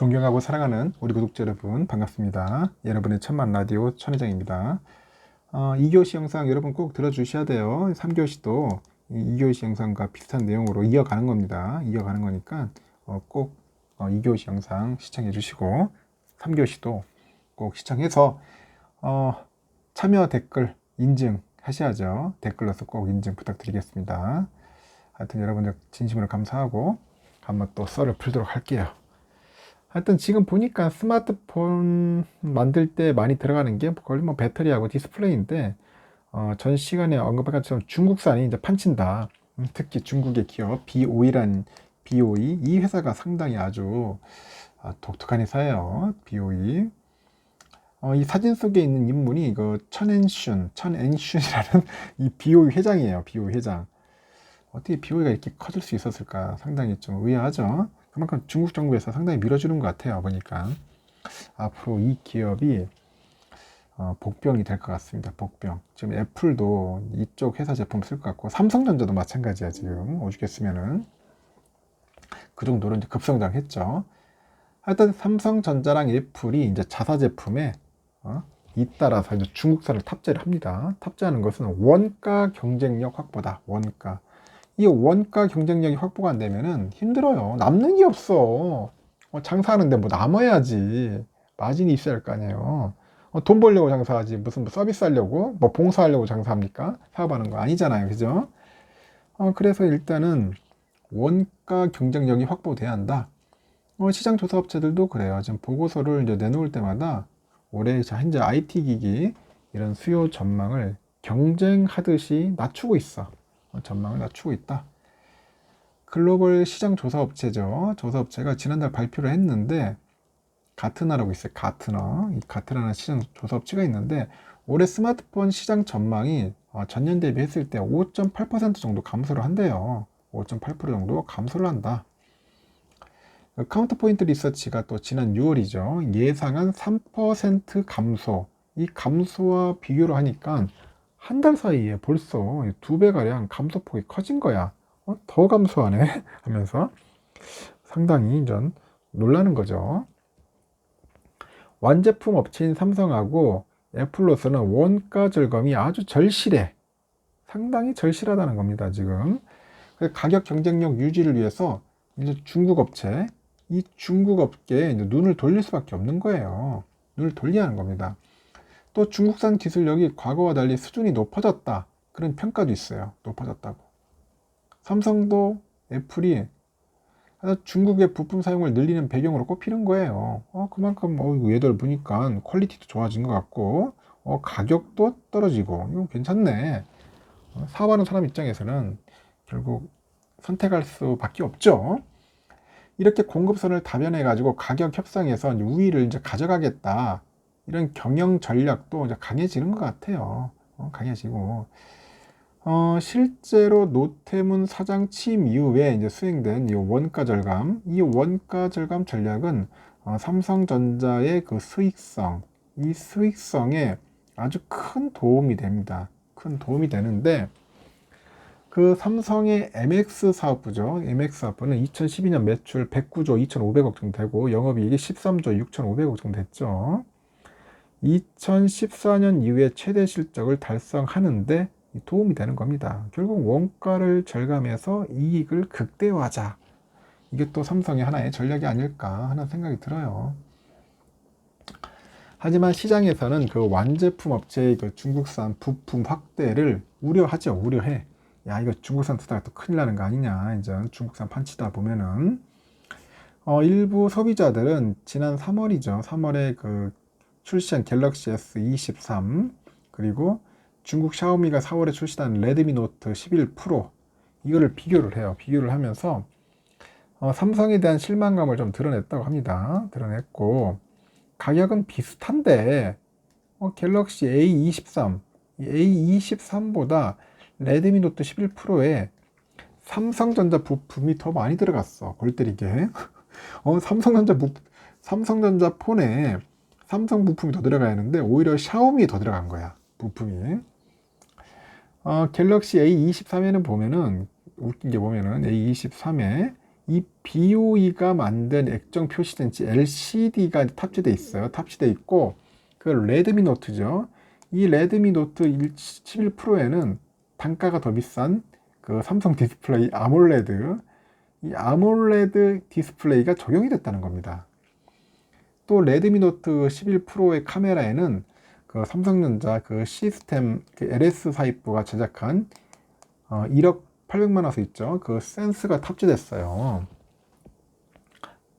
존경하고 사랑하는 우리 구독자 여러분 반갑습니다. 여러분의 천만 라디오 천회장입니다. 2교시 영상 여러분 꼭 들어주셔야 돼요. 3교시도 2교시 영상과 비슷한 내용으로 이어가는 겁니다. 이어가는 거니까 꼭 2교시 영상 시청해 주시고 3교시도 꼭 시청해서 참여 댓글 인증하셔야죠. 댓글로서 꼭 인증 부탁드리겠습니다. 하여튼 여러분들 진심으로 감사하고 한번 또 썰을 풀도록 할게요. 하여튼 지금 보니까 스마트폰 만들 때 많이 들어가는 게 거의 뭐 배터리하고 디스플레이인데 전 시간에 언급한 것처럼 중국산이 이제 판친다. 특히 중국의 기업 BOE란 BOE 이 회사가 상당히 아주 독특한 회사예요. BOE. 이 사진 속에 있는 인물이 이거 천엔슌이라는 이 BOE 회장이에요. BOE 회장. 어떻게 BOE가 이렇게 커질 수 있었을까? 상당히 좀 의아하죠. 그만큼 중국 정부에서 상당히 밀어주는 것 같아요. 보니까 앞으로 이 기업이 복병이 될 것 같습니다. 복병. 지금 애플도 이쪽 회사 제품 쓸 것 같고 삼성전자도 마찬가지야. 지금 오죽했으면은 그 정도로 이제 급성장했죠. 하여튼 삼성전자랑 애플이 이제 자사 제품에 잇따라서 이제 중국산을 탑재를 합니다. 탑재하는 것은 원가 경쟁력 확보다. 원가. 이 원가 경쟁력이 확보가 안 되면은 힘들어요. 남는 게 없어. 장사하는데 뭐 남아야지. 마진이 있어야 할 거 아니에요. 돈 벌려고 장사하지. 무슨 뭐 서비스 하려고, 뭐 봉사하려고 장사합니까? 사업하는 거 아니잖아요. 그죠? 그래서 일단은 원가 경쟁력이 확보돼야 한다. 시장 조사 업체들도 그래요. 지금 보고서를 이제 내놓을 때마다 올해 현재 IT 기기 이런 수요 전망을 경쟁하듯이 낮추고 있어. 전망을 낮추고 있다. 글로벌 시장 조사 업체죠. 조사 업체가 지난달 발표를 했는데 가트너라고 있어요. 가트너. 이 가트너라는 시장 조사 업체가 있는데 올해 스마트폰 시장 전망이 전년 대비했을 때 5.8% 정도 감소를 한대요. 5.8% 정도 감소를 한다. 카운터포인트 리서치가 또 지난 6월이죠. 예상한 3% 감소. 이 감소와 비교를 하니까 한 달 사이에 벌써 2배가량 감소폭이 커진 거야. 더 감소하네 하면서 상당히 전 놀라는 거죠. 완제품 업체인 삼성하고 애플로서는 원가 절감이 아주 절실해. 상당히 절실하다는 겁니다. 지금 가격 경쟁력 유지를 위해서 이제 중국 업체, 이 중국 업계에 이제 눈을 돌릴 수밖에 없는 거예요. 눈을 돌려야 하는 겁니다. 또 중국산 기술력이 과거와 달리 수준이 높아졌다. 그런 평가도 있어요. 높아졌다고. 삼성도 애플이 중국의 부품 사용을 늘리는 배경으로 꼽히는 거예요. 그만큼 얘들 보니까 퀄리티도 좋아진 것 같고 가격도 떨어지고 이거 괜찮네. 사업하는 사람 입장에서는 결국 선택할 수밖에 없죠. 이렇게 공급선을 다변해 가지고 가격 협상에서 우위를 이제 가져가겠다. 이런 경영 전략도 이제 강해지는 것 같아요. 강해지고 실제로 노태문 사장 취임 이후에 이제 수행된 이 원가 절감, 이 원가 절감 전략은 삼성전자의 그 수익성, 이 수익성에 아주 큰 도움이 됩니다. 큰 도움이 되는데 그 삼성의 MX 사업부죠. MX 사업부는 2012년 매출 109조 2,500억 정도 되고 영업이익이 13조 6,500억 정도 됐죠. 2014년 이후에 최대 실적을 달성하는데 도움이 되는 겁니다. 결국 원가를 절감해서 이익을 극대화하자. 이게 또 삼성의 하나의 전략이 아닐까 하는 생각이 들어요. 하지만 시장에서는 그 완제품 업체의 그 중국산 부품 확대를 우려하죠. 우려해. 야, 이거 중국산 쓰다가 또 큰일 나는 거 아니냐. 이제 중국산 판치다 보면은 일부 소비자들은 지난 3월이죠. 3월에 그 출시한 갤럭시 S23 그리고 중국 샤오미가 4월에 출시한 레드미 노트 11 프로 이거를 비교를 해요. 비교를 하면서 삼성에 대한 실망감을 좀 드러냈다고 합니다. 드러냈고 가격은 비슷한데 갤럭시 A23 A23보다 레드미 노트 11 프로에 삼성전자 부품이 더 많이 들어갔어. 골 때리게. 삼성전자 폰에 삼성 부품이 더 들어가야 하는데 오히려 샤오미 더 들어간 거야. 부품이. 갤럭시 A23에는 보면은 웃긴 게 보면은 A23에 이 BOE가 만든 액정 표시電池LCD가 탑재되어 있어요. 탑재되어 있고, 그 레드미 노트죠. 이 레드미 노트 11 프로에는 단가가 더 비싼 그 삼성 디스플레이 아몰레드, 이 아몰레드 디스플레이가 적용이 됐다는 겁니다. 또 레드미 노트 11 프로의 카메라에는 그 삼성전자 그 시스템 그 LS420가 제작한 1억 800만 화소 있죠. 그 센스가 탑재됐어요.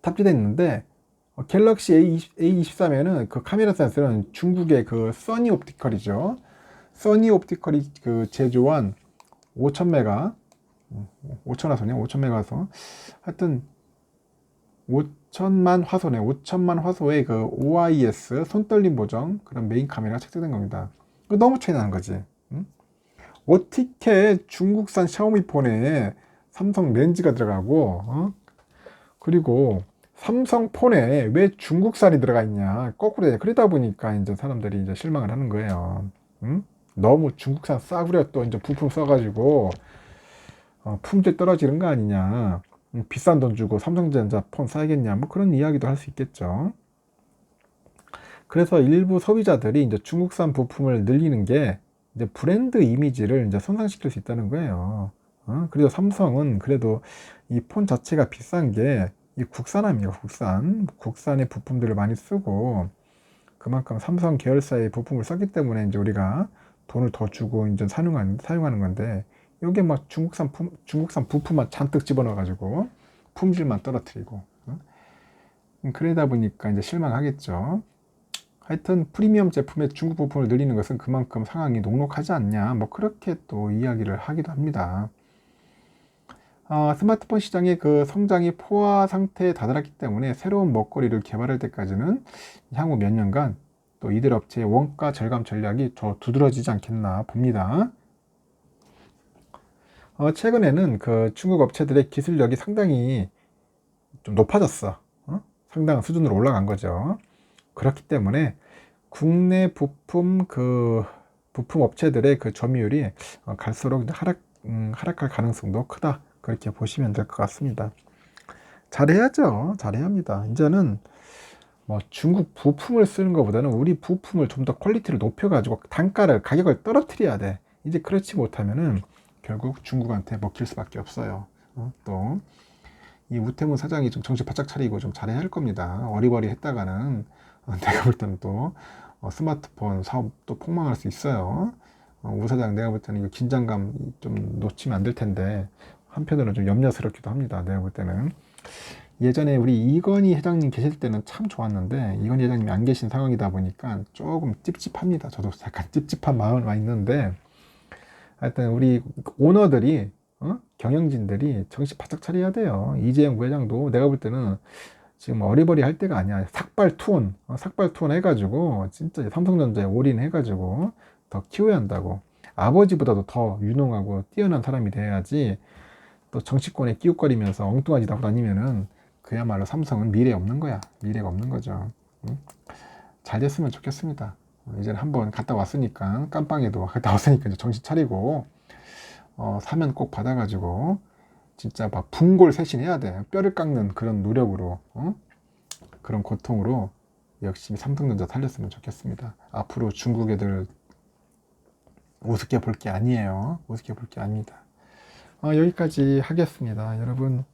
탑재됐는데 갤럭시 A23에는 그 카메라 센서는 중국의 그 써니 옵티컬이죠. 써니 옵티컬이 그 제조한 5000메가 5000화소네 5000메가화소 하여튼 5천만 화소네 5천만 화소의 그 OIS 손떨림 보정 그런 메인 카메라가 착장된 겁니다. 너무 차이 나는 거지. 응? 어떻게 중국산 샤오미 폰에 삼성 렌즈가 들어가고 그리고 삼성 폰에 왜 중국산이 들어가 있냐 거꾸로 해. 그러다 보니까 이제 사람들이 이제 실망을 하는 거예요. 응? 너무 중국산 싸구려 또 이제 부품 써가지고 품질 떨어지는 거 아니냐. 비싼 돈 주고 삼성전자 폰 사야겠냐 뭐 그런 이야기도 할 수 있겠죠. 그래서 일부 소비자들이 이제 중국산 부품을 늘리는 게 이제 브랜드 이미지를 이제 손상시킬 수 있다는 거예요. 그리고 삼성은 그래도 이 폰 자체가 비싼 게 이 국산함이에요. 국산의 부품들을 많이 쓰고 그만큼 삼성 계열사의 부품을 썼기 때문에 이제 우리가 돈을 더 주고 이제 사용하는 건데 이게 막 중국산 부품만 잔뜩 집어넣어 가지고 품질만 떨어뜨리고 그러다 보니까 이제 실망하겠죠. 하여튼 프리미엄 제품의 중국 부품을 늘리는 것은 그만큼 상황이 녹록하지 않냐 뭐 그렇게 또 이야기를 하기도 합니다. 스마트폰 시장의 그 성장이 포화 상태에 다다랐기 때문에 새로운 먹거리를 개발할 때까지는 향후 몇 년간 또 이들 업체의 원가 절감 전략이 더 두드러지지 않겠나 봅니다. 최근에는 그 중국 업체들의 기술력이 상당히 좀 높아졌어. 상당한 수준으로 올라간 거죠. 그렇기 때문에 국내 부품 업체들의 그 점유율이 갈수록 하락할 가능성도 크다. 그렇게 보시면 될 것 같습니다. 잘해야죠. 잘해야 합니다. 이제는 뭐 중국 부품을 쓰는 것보다는 우리 부품을 좀 더 퀄리티를 높여가지고 가격을 떨어뜨려야 돼. 이제 그렇지 못하면은 결국 중국한테 먹힐 수밖에 없어요. 또 이 우태문 사장이 좀 정신 바짝 차리고 좀 잘해야 할 겁니다. 어리버리 했다가는 내가 볼 때는 또 스마트폰 사업도 폭망할 수 있어요. 우 사장 내가 볼 때는 이 긴장감 좀 놓치면 안 될 텐데 한편으로는 좀 염려스럽기도 합니다. 내가 볼 때는 예전에 우리 이건희 회장님 계실 때는 참 좋았는데 이건희 회장님이 안 계신 상황이다 보니까 조금 찝찝합니다. 저도 약간 찝찝한 마음은 많이 있는데 하여튼 우리 오너들이 경영진들이 정신 바짝 차려야 돼요. 이재용 부회장도 내가 볼 때는 지금 어리버리 할 때가 아니야. 삭발투혼 해가지고 진짜 삼성전자에 올인해가지고 더 키워야 한다고. 아버지보다도 더 유능하고 뛰어난 사람이 돼야지 또 정치권에 끼웃거리면서 엉뚱한 짓 하고 다니면은 그야말로 삼성은 미래 없는 거야. 미래가 없는 거죠. 잘 됐으면 좋겠습니다. 이제는 한번 갔다 왔으니까 깜빵에도 갔다 왔으니까 이제 정신 차리고 사면 꼭 받아가지고 진짜 막 분골쇄신해야 돼. 뼈를 깎는 그런 노력으로 그런 고통으로 열심히 삼성전자 살렸으면 좋겠습니다. 앞으로 중국 애들 우습게 볼 게 아니에요. 우습게 볼 게 아닙니다. 여기까지 하겠습니다. 여러분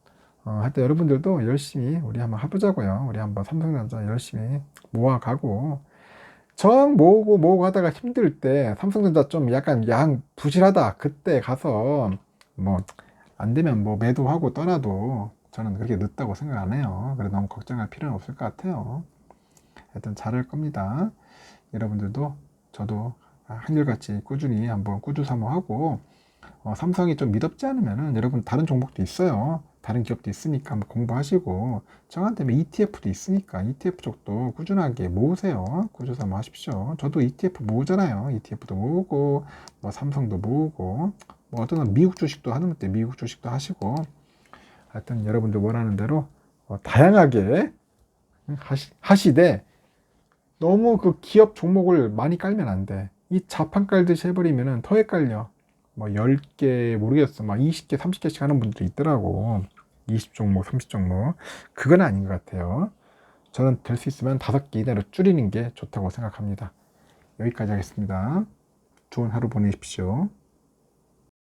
하여튼 여러분들도 열심히 우리 한번 해보자고요. 우리 한번 삼성전자 열심히 모아가고 정 모으고 하다가 힘들 때 삼성전자 좀 약간 양 부실하다 그때 가서 뭐 안 되면 뭐 매도하고 떠나도 저는 그렇게 늦다고 생각 안 해요. 그래서 너무 걱정할 필요는 없을 것 같아요. 하여튼 잘할 겁니다. 여러분들도 저도 한결같이 꾸준히 한번 꾸주사모하고 삼성이 좀 믿업지 않으면은 여러분 다른 종목도 있어요. 다른 기업도 있으니까 한번 공부하시고 저한테 ETF도 있으니까 ETF 쪽도 꾸준하게 모으세요. 꾸준사모 하십시오. 저도 ETF 모으잖아요. ETF도 모으고 뭐 삼성도 모으고 뭐 어떤 미국 주식도 하는데 미국 주식도 하시고 하여튼 여러분들 원하는 대로 다양하게 하시되 너무 그 기업 종목을 많이 깔면 안 돼. 이 자판 깔듯이 해버리면은 더 헷갈려. 뭐 10개 모르겠어. 막 20개, 30개씩 하는 분들이 있더라고. 20종목, 30종목. 그건 아닌 것 같아요. 저는 될 수 있으면 5개 이내로 줄이는 게 좋다고 생각합니다. 여기까지 하겠습니다. 좋은 하루 보내십시오.